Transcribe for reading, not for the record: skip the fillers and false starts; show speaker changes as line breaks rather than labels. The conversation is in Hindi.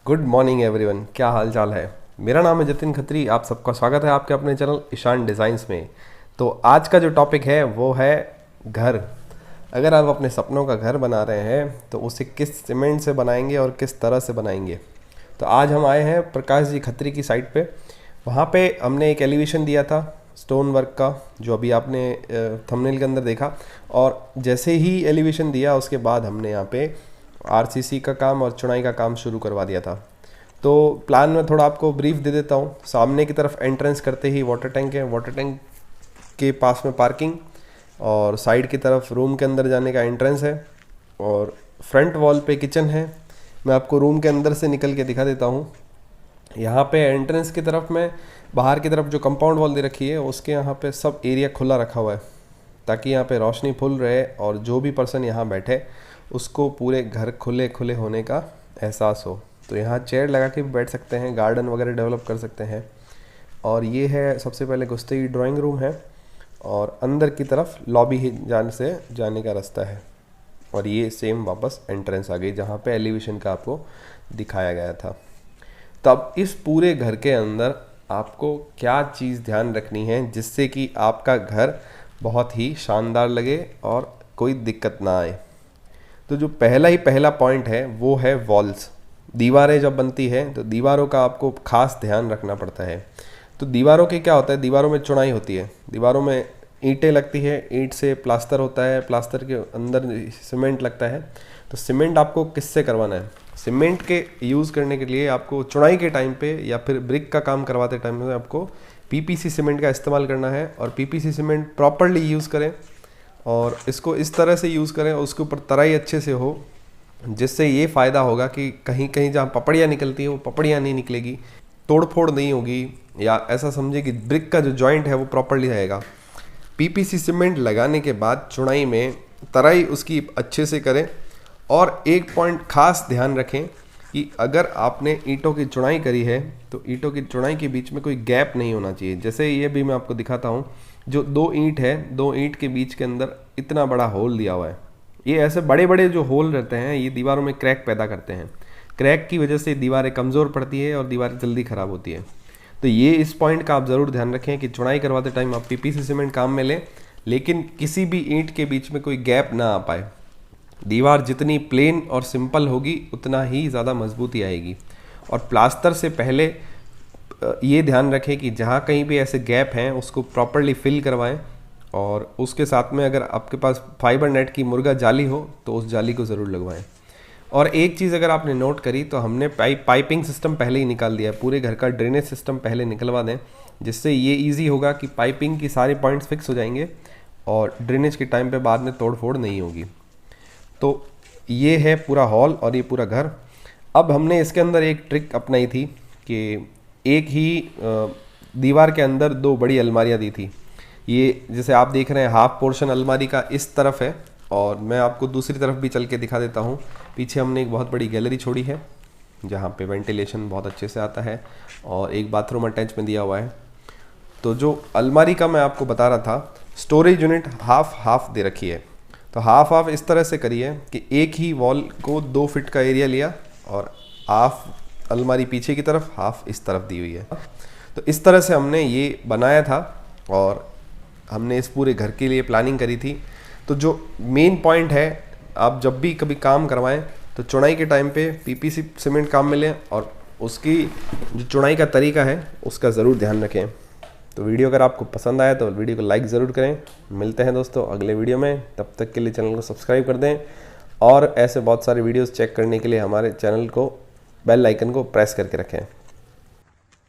गुड मॉर्निंग एवरीवन, क्या हाल चाल है। मेरा नाम है जतिन खत्री। आप सबका स्वागत है आपके अपने चैनल ईशान डिज़ाइंस में। तो आज का जो टॉपिक है वो है घर। अगर आप अपने सपनों का घर बना रहे हैं तो उसे किस सीमेंट से बनाएंगे और किस तरह से बनाएंगे। तो आज हम आए हैं प्रकाश जी खत्री की साइट पे। वहाँ पे हमने एक एलिवेशन दिया था स्टोन वर्क का, जो अभी आपने थंबनेल के अंदर देखा। और जैसे ही एलिवेशन दिया उसके बाद हमने यहाँ पे आरसीसी का काम और चुनाई का काम शुरू करवा दिया था। तो प्लान में थोड़ा आपको ब्रीफ दे देता हूँ। सामने की तरफ एंट्रेंस करते ही वाटर टैंक है, वाटर टैंक के पास में पार्किंग, और साइड की तरफ रूम के अंदर जाने का एंट्रेंस है, और फ्रंट वॉल पे किचन है। मैं आपको रूम के अंदर से निकल के दिखा देता हूँ। यहाँ पे एंट्रेंस की तरफ में बाहर की तरफ जो कंपाउंड वॉल दे रखी है उसके यहाँ पे सब एरिया खुला रखा हुआ है, ताकि यहाँ पे रोशनी फुल रहे और जो भी पर्सन यहाँ बैठे उसको पूरे घर खुले खुले होने का एहसास हो। तो यहाँ चेयर लगा के भी बैठ सकते हैं, गार्डन वगैरह डेवलप कर सकते हैं। और ये है सबसे पहले घुसते ही ड्राइंग रूम है, और अंदर की तरफ लॉबी ही जाने का रास्ता है। और ये सेम वापस एंट्रेंस आ गई जहाँ पे एलिवेशन का आपको दिखाया गया था। तब इस पूरे घर के अंदर आपको क्या चीज़ ध्यान रखनी है जिससे कि आपका घर बहुत ही शानदार लगे और कोई दिक्कत ना आए। तो जो पहला पॉइंट है वो है वॉल्स। दीवारें जब बनती है तो दीवारों का आपको खास ध्यान रखना पड़ता है। तो दीवारों के क्या होता है, दीवारों में चुनाई होती है, दीवारों में ईंटें लगती है, ईंट से प्लास्टर होता है, प्लास्टर के अंदर सीमेंट लगता है। तो सीमेंट आपको किससे करवाना है? सीमेंट के यूज़ करने के लिए आपको चुनाई के टाइम पे या फिर ब्रिक का काम करवाते टाइम में आपको पीपीसी सीमेंट का इस्तेमाल करना है। और पीपीसी सीमेंट प्रॉपरली यूज़ करें और इसको इस तरह से यूज़ करें, उसके ऊपर तराई अच्छे से हो, जिससे ये फ़ायदा होगा कि कहीं कहीं जहाँ पपड़ियाँ निकलती है वो पपड़ियाँ नहीं निकलेगी, तोड़ फोड़ नहीं होगी, या ऐसा समझे कि ब्रिक का जो जॉइंट है वो प्रॉपरली रहेगा। पीपीसी सीमेंट लगाने के बाद चुनाई में तराई उसकी अच्छे से करें। और एक पॉइंट खास ध्यान रखें कि अगर आपने ईंटों की चुनाई करी है तो ईंटों की चुनाई के बीच में कोई गैप नहीं होना चाहिए। जैसे ये भी मैं आपको दिखाता हूँ, जो दो ईंट है, दो ईंट के बीच के अंदर इतना बड़ा होल दिया हुआ है। ये ऐसे बड़े बड़े जो होल रहते हैं ये दीवारों में क्रैक पैदा करते हैं। क्रैक की वजह से दीवारें कमज़ोर पड़ती है और दीवारें जल्दी ख़राब होती है। तो ये इस पॉइंट का आप ज़रूर ध्यान रखें कि चुनाई करवाते टाइम आप पीपीसी सीमेंट काम में लें, लेकिन किसी भी ईंट के बीच में कोई गैप ना आ पाए। दीवार जितनी प्लेन और सिंपल होगी उतना ही ज़्यादा मजबूती आएगी। और प्लास्टर से पहले ये ध्यान रखें कि जहाँ कहीं भी ऐसे गैप हैं उसको प्रॉपरली फिल करवाएं। और उसके साथ में अगर आपके पास फाइबर नेट की मुर्गा जाली हो तो उस जाली को ज़रूर लगवाएं। और एक चीज़ अगर आपने नोट करी तो हमने पाइपिंग सिस्टम पहले ही निकाल दिया है। पूरे घर का ड्रेनेज सिस्टम पहले निकलवा दें, जिससे ये ईजी होगा कि पाइपिंग की सारे पॉइंट्स फिक्स हो जाएंगे और ड्रेनेज के टाइम पे बाद में तोड़ फोड़ नहीं होगी। तो ये है पूरा हॉल और ये पूरा घर। अब हमने इसके अंदर एक ट्रिक अपनाई थी कि एक ही दीवार के अंदर दो बड़ी अलमारियाँ दी थी। ये जैसे आप देख रहे हैं हाफ पोर्शन अलमारी का इस तरफ है, और मैं आपको दूसरी तरफ भी चल के दिखा देता हूँ। पीछे हमने एक बहुत बड़ी गैलरी छोड़ी है जहाँ पे वेंटिलेशन बहुत अच्छे से आता है, और एक बाथरूम अटैच में दिया हुआ है। तो जो अलमारी का मैं आपको बता रहा था, स्टोरेज यूनिट हाफ हाफ दे रखी है। तो हाफ हाफ इस तरह से करिए कि एक ही वॉल को 2 फीट का एरिया लिया और हाफ अलमारी पीछे की तरफ, हाफ इस तरफ दी हुई है। तो इस तरह से हमने ये बनाया था और हमने इस पूरे घर के लिए प्लानिंग करी थी। तो जो मेन पॉइंट है, आप जब भी कभी काम करवाएं तो चुनाई के टाइम पे पीपीसी सीमेंट काम में लें और उसकी जो चुनाई का तरीका है उसका ज़रूर ध्यान रखें। तो वीडियो अगर आपको पसंद आया तो वीडियो को लाइक ज़रूर करें। मिलते हैं दोस्तों अगले वीडियो में, तब तक के लिए चैनल को सब्सक्राइब कर दें। और ऐसे बहुत सारे वीडियोस चेक करने के लिए हमारे चैनल को बेल आइकन को प्रेस करके रखें।